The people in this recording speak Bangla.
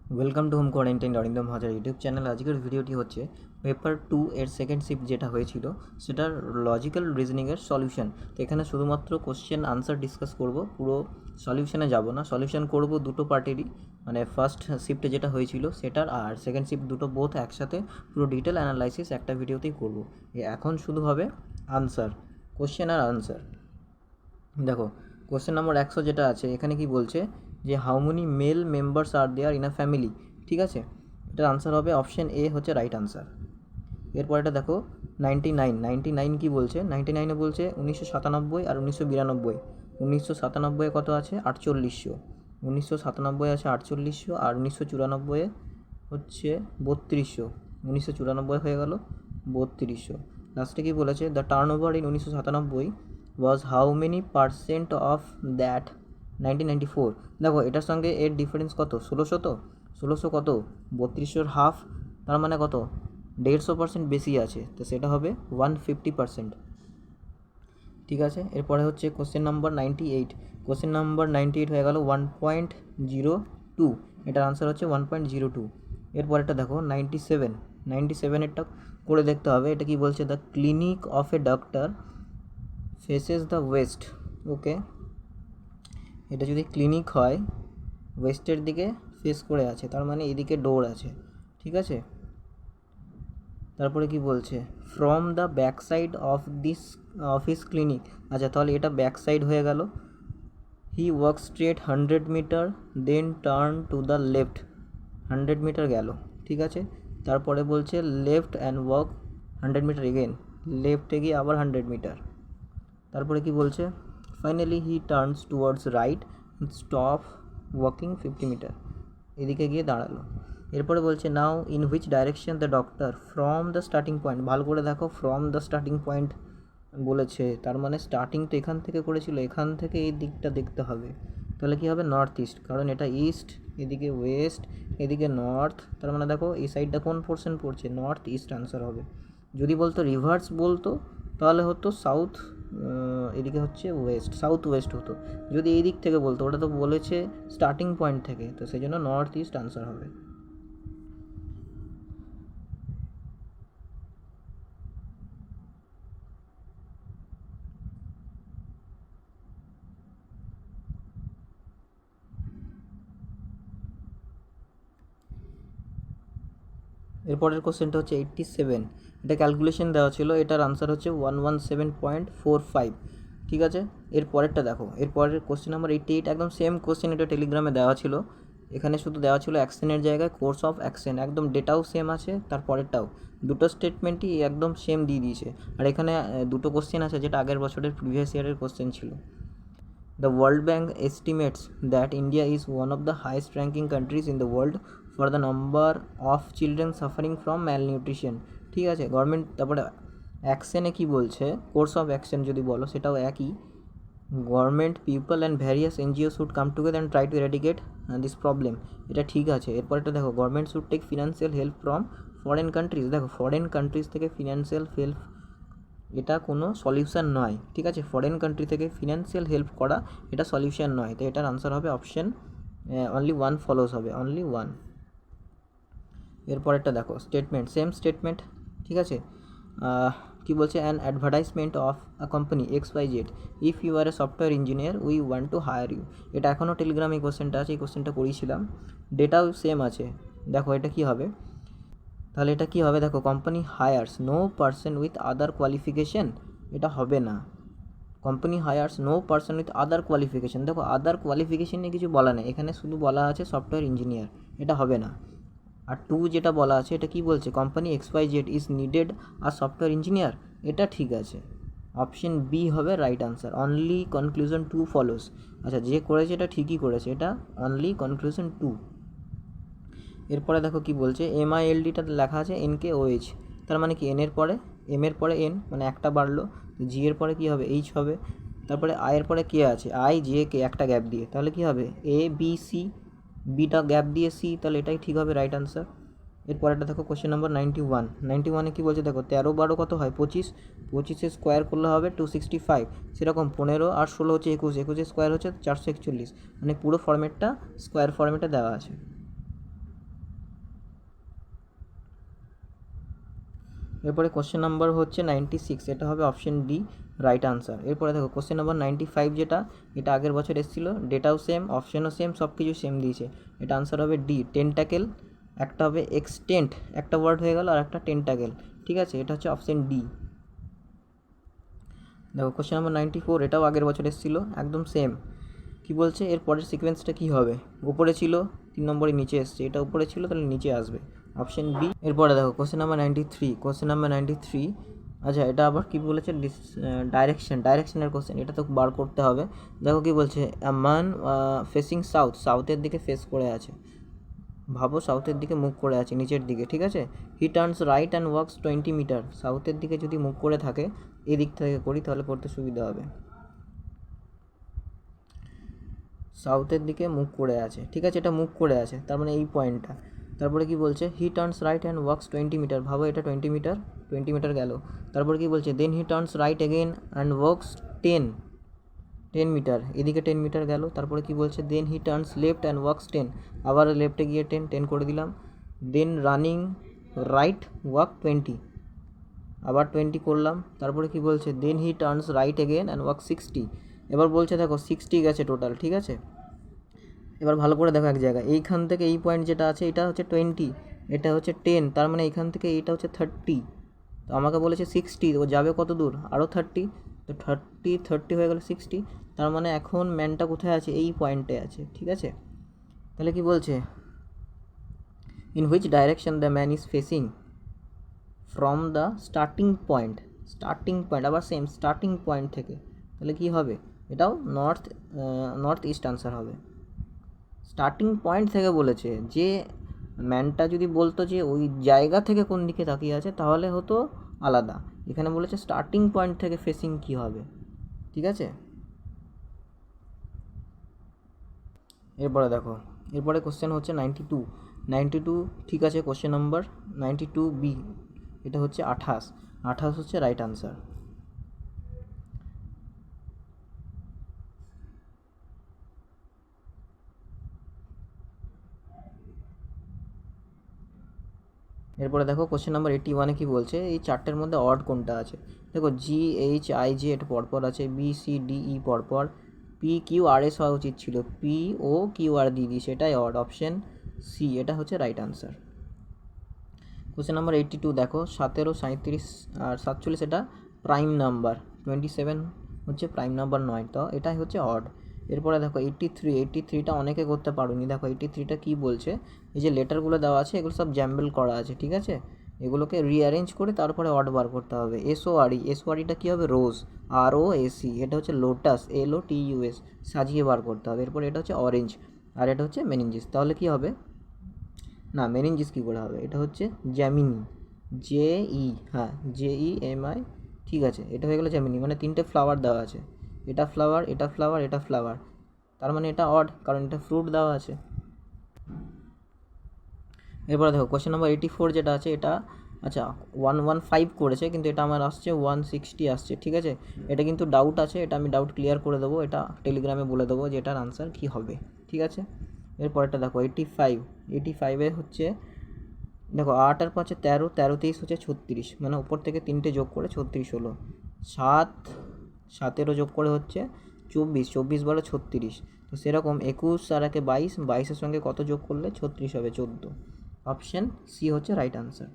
Welcome to home quarantine Arindam হাজার ইউটিউব চ্যানেল। আজকের ভিডিওটি হচ্ছে পেপার 2 এর সেকেন্ড শিফট যেটা হয়েছিল সেটার লজিক্যাল রিজনিংয়ের সলিউশন। তো এখানে শুধুমাত্র কোশ্চেন আনসার ডিসকাস করব, পুরো সলিউশনে যাব না। সলিউশন করব দুটো পার্টেরই, মানে ফার্স্ট শিফটে যেটা হয়েছিল সেটার আর সেকেন্ড শিফট, দুটো বোথ একসাথে পুরো ডিটেল অ্যানালাইসিস একটা ভিডিওতেই করব। এখন শুধু হবে আনসার, কোশ্চেন আর আনসার। দেখো কোশ্চেন নম্বর 100 যেটা আছে এখানে কি বলছে যে how many male members are there in a family. ঠিক আছে, এটার আনসার হবে অপশন এ হচ্ছে রাইট আনসার। এরপর এটা দেখো 99 কী বলছে, 99-এ বলছে 1997 আর 1992। 1997 কত আছে 4800, 1997 আছে 4800 আর 1994 হচ্ছে 3200। 1994 হয়ে গেল 3200। লাস্টে কি বলেছে the turn over in 1997 was how many percent of that 1994। দেখো এটার সঙ্গে এর ডিফারেন্স কত, 1600। তো 1600 কত 3200-এর হাফ, তার মানে কত 150% বেশি আছে, তো সেটা হবে 150%। ঠিক আছে, এরপরে হচ্ছে কোশ্চেন নাম্বার 98। কোশ্চেন নাম্বার 98 হয়ে গেল 1.02, এটার আনসার হচ্ছে 1.02। এরপরেরটা দেখো 97। 97-এরটা করে দেখতে হবে, এটা কি বলছে the clinic of a doctor faces the west. Okay, এটা যদি ক্লিনিক হয় ওয়েস্টের দিকে ফেস করে আছে, তার মানে এদিকে ডোর আছে। ঠিক আছে, তারপরে কি বলছে from the back side of this office clinic. আচ্ছা, তাহলে এটা ব্যাক সাইড হয়ে গেল। He walk straight 100 meter then turn to the left. 100 meter গেল, ঠিক আছে। তারপরে বলছে left and walk 100 meter again, লেফটে গিয়ে আবার 100 মিটার। তারপরে কি বলছে finally he turns towards right stop walking 50 meter, এদিকে গিয়ে দাঁড়ালো। এরপরে বলছে now in which direction the doctor from the starting point. ভালো করে দেখো, ফ্রম দ্য স্টার্টিং পয়েন্ট বলেছে, তার মানে স্টার্টিং তো এখান থেকে করেছিল, এখান থেকে এই দিকটা দেখতে হবে। তাহলে কী হবে নর্থ ইস্ট, কারণ এটা ইস্ট, এদিকে ওয়েস্ট, এদিকে নর্থ, তার মানে দেখো এই সাইডটা কোন পোর্শন পড়ছে, নর্থ ইস্ট আনসার হবে। যদি বলতো রিভার্স বলতো তাহলে হতো সাউথ, এদিকে হচ্ছে ওয়েস্ট, সাউথ ওয়েস্ট হতো। যদি এই দিক থেকে বলতো, ওটা তো বলেছে স্টার্টিং পয়েন্ট থেকে, তো সেই জন্য নর্থ ইস্ট আনসার হবে। এরপরের কোশ্চেনটা হচ্ছে 87। এটা ক্যালকুলেশন দেওয়া ছিল, এটার আনসার হচ্ছে 117.45। ঠিক আছে, এরপরেরটা দেখো, এরপরের কোশ্চেন নাম্বার 88, একদম সেম কোশ্চেন, এটা টেলিগ্রামে দেওয়া ছিল। এখানে শুধু দেওয়া ছিল অ্যাকশনের জায়গায় কোর্স অফ অ্যাকশন, একদম ডেটাও সেম আছে, তারপরেরটাও দুটো স্টেটমেন্টই একদম সেম দিয়ে দিয়েছে। আর এখানে দুটো কোশ্চেন আছে যেটা আগের বছরের প্রিভিয়াস ইয়ারের কোশ্চেন ছিল। The World Bank estimates that India is one of the highest ranking countries in the world for the number of children suffering from malnutrition। ঠিক আছে, গভর্নমেন্ট, তারপরে অ্যাকশনে কি বলছে, কোর্স অফ অ্যাকশন যদি বলো সেটাও একই। Government, people and various NGO should come together and try to eradicate this problem. এটা ঠিক আছে। এরপরটা দেখো government should take financial help from foreign countries. দেখো ফরেন কান্ট্রিজ থেকে ফিনান্সিয়াল হেল্প এটা কোনো সলিউশন নয়। ঠিক আছে, ফরেন কান্ট্রি থেকে ফিনান্সিয়াল হেল্প করা এটা সলিউশন নয়, তো এটার আনসার হবে অপশন অনলি ওয়ান ফলোস হবে, অনলি ওয়ান। এরপরেরটা দেখো স্টেটমেন্ট, সেম স্টেটমেন্ট। ঠিক আছে, কি বলছে an advertisement of a company XYZ, if you are a software engineer we want to hire you. এটা এখনও টেলিগ্রামে এই কোশ্চেনটা আছে, এই কোশ্চেনটা করিয়েছিলাম, ডেটাও সেম আছে। দেখো এটা কি হবে, তাহলে এটা কি হবে, দেখো company hires no person with other qualification, এটা হবে না। Company hires no person with other qualification, দেখো আদার কোয়ালিফিকেশন নিয়ে কিছু বলা নেই, এখানে শুধু বলা আছে সফটওয়্যার ইঞ্জিনিয়ার, এটা হবে না। আর 2 যেটা বলা আছে এটা কি বলছে, company XYZ is needed are software engineer, এটা ঠিক আছে। অপশন বি হবে right answer, only conclusion 2 follows. আচ্ছা, যে করেছে এটা ঠিকই করেছে, এটা অনলি কনক্লুশন 2। এরপরে দেখো কি বলছে MILDটা লেখা আছে NKOH, তার মানে কি এর পরে এন, মানে একটা বাড়লো, জি এর পরে কী হবে H হবে, তারপরে আয়ের পরে কে আছে IJK একটা গ্যাপ দিয়ে, তাহলে কি হবে ABC, বিটা গ্যাপ দিয়ে সি, তাহলে এটাই ঠিক হবে রাইট আনসার। এরপরেটা দেখো কোশ্চেন নাম্বার 91। 91-এ কী বলছে দেখো 13 12 কত হয় 25, 25-এর স্কোয়ার করলে হবে 265, সেরকম 15 আর 16 হচ্ছে 21, 21-এর স্কোয়ার হচ্ছে 441, মানে পুরো ফর্মেটটা স্কোয়ার ফর্মেটে দেওয়া আছে। এরপরে কোশ্চেন নাম্বার হচ্ছে 96, এটা হবে অপশন ডি রাইট আনসার। এরপরে দেখো কোশ্চেন নাম্বার 95 যেটা, এটা আগের বছর এসেছিলো, ডেটাও সেম, অপশনও সেম, সব কিছু সেম দিয়েছে। এটা আনসার হবে ডি টেন্টাকেল। একটা হবে এক্সটেন্ট, একটা ওয়ার্ড হয়ে গেল, আর একটা টেন্টাকেল, ঠিক আছে, এটা হচ্ছে অপশন ডি। দেখো কোশ্চেন নাম্বার 94, এটাও আগের বছর এসেছিলো, একদম সেম। কি বলছে এর পরের সিকোয়েন্সটা কী হবে, উপরে ছিল 3 নম্বরে নিচে এসছে, এটা উপরে ছিল তাহলে নিচে আসবে, অপশন বি। এরপরে দেখো কোশ্চেন নাম্বার 93, কোশ্চেন নাম্বার 93, আচ্ছা এটা আবার কী বলেছে, ডাইরেকশনের কোশ্চেন, এটা তো বার করতে হবে। দেখো কী বলছে, আ ম্যান ফেসিং সাউথ, সাউথের দিকে ফেস করে আছে, ভাবো সাউথের দিকে মুখ করে আছে, নিচের দিকে, ঠিক আছে। He turns right and walks 20 metre, সাউথের দিকে যদি মুখ করে থাকে, এই দিক থেকে করি তাহলে করতে সুবিধা হবে। সাউথের দিকে মুখ করে আছে, ঠিক আছে, এটা মুখ করে আছে, তার মানে এই পয়েন্টটা। তারপরে কি বলছে, he turns right and walks 20 metre, ভাবো এটা 20 মিটার গেল। তারপরে কি বলছে, then he turns right again and walks 10 metre, এদিকে 10 মিটার গেল। তারপরে কি বলছে, then he turns left and walks 10, আবার লেফটে গিয়ে 10 করে দিলাম। দেন রানিং রাইট ওয়াক 20, আবার 20 করলাম। তারপরে কি বলছে, then he turns right again and walk 60, এবার বলছে দেখো 60 গেছে টোটাল, ঠিক আছে। এবার ভালো করে দেখো এক জায়গায়, এইখান থেকে এই পয়েন্ট যেটা আছে এটা হচ্ছে 20, এটা হচ্ছে 10, তার মানে এখান থেকে এইটা হচ্ছে 30, তো আমাকে বলেছে 60, ও যাবে কত দূর, আরও 30, তো 30 হয়ে গেল 60, তার মানে এখন ম্যানটা কোথায় আছে, এই পয়েন্টে আছে, ঠিক আছে। তাহলে কি বলছে, in which direction the man is facing from the starting point, আবার সেম স্টার্টিং পয়েন্ট থেকে, তাহলে কি হবে, এটাও নর্থ ইস্ট আনসার হবে। স্টার্টিং পয়েন্ট থেকে বলেছে, যে ম্যানটা যদি বলতো যে ওই জায়গা থেকে কোন দিকে তাকিয়ে আছে তাহলে হতো আলাদা, এখানে বলেছে স্টার্টিং পয়েন্ট থেকে ফেসিং কি হবে, ঠিক আছে। এরপরে দেখো, এরপরে কোশ্চেন হচ্ছে 92, ঠিক আছে, কোশ্চেন নাম্বার 92 বি, এটা হচ্ছে 28 হচ্ছে রাইট আনসার। এরপরে দেখো কোশ্চেন নাম্বার 81-এ কী বলছে, এই চারটের মধ্যে অড কোনটা আছে। দেখো GHIJ এটা পরপর আছে, BCDE পরপর, PQRS হওয়া উচিত ছিল, POQR দিয়ে দিয়েছে, এটাই অড, অপশন সি, এটা হচ্ছে রাইট আনসার। কোশ্চেন নাম্বার 82 দেখো, 17, 37 আর 47 এটা প্রাইম নাম্বার, 27 হচ্ছে প্রাইম নাম্বার নয়, তো এটাই হচ্ছে অড। এরপরে দেখো 83টা অনেকে করতে পারোনি, দেখো 83টা কী বলছে, এই যে লেটারগুলো দেওয়া আছে এগুলো সব জ্যাম্বল করা আছে, ঠিক আছে, এগুলোকে রিঅ্যারেঞ্জ করে তারপরে অড বার করতে হবে। SOREটা কী হবে, রোজ, ROAC, এটা হচ্ছে লোটাস, LOTUS, সাজিয়ে বার করতে হবে। এরপর এটা হচ্ছে অরেঞ্জ, আর এটা হচ্ছে মেনিনজিস, তাহলে কী হবে, না মেনিনজিস কী করে হবে, এটা হচ্ছে জ্যামিনি, JEMI, ঠিক আছে, এটা হয়ে গেলো জ্যামিনি, মানে 3টে ফ্লাওয়ার দেওয়া আছে, এটা ফ্লাওয়ার, এটা ফ্লাওয়ার, এটা ফ্লাওয়ার, তার মানে এটা অড, কারণ এটা ফ্রুট দেওয়া আছে। এরপরে দেখো কোশ্চেন নাম্বার 84 যেটা আছে, এটা আচ্ছা 115 করেছে, কিন্তু এটা আমার আসছে 160 আসছে, ঠিক আছে, এটা কিন্তু ডাউট আছে, এটা আমি ডাউট ক্লিয়ার করে দেবো, এটা টেলিগ্রামে বলে দেবো যে এটার আনসার কী হবে, ঠিক আছে। এরপরটা দেখো 85-এ হচ্ছে, দেখো 8 আর 5 13, 13-23 হচ্ছে 36, মানে উপর থেকে 3টে যোগ করে 36 হলো, 7-17 যোগ করে হচ্ছে 24, 24 12 36, তো সেরকম 21 আর 1 22, 22-এর সঙ্গে কত যোগ করলে 36 হবে, 14, অপশন সি হচ্ছে রাইট আনসার।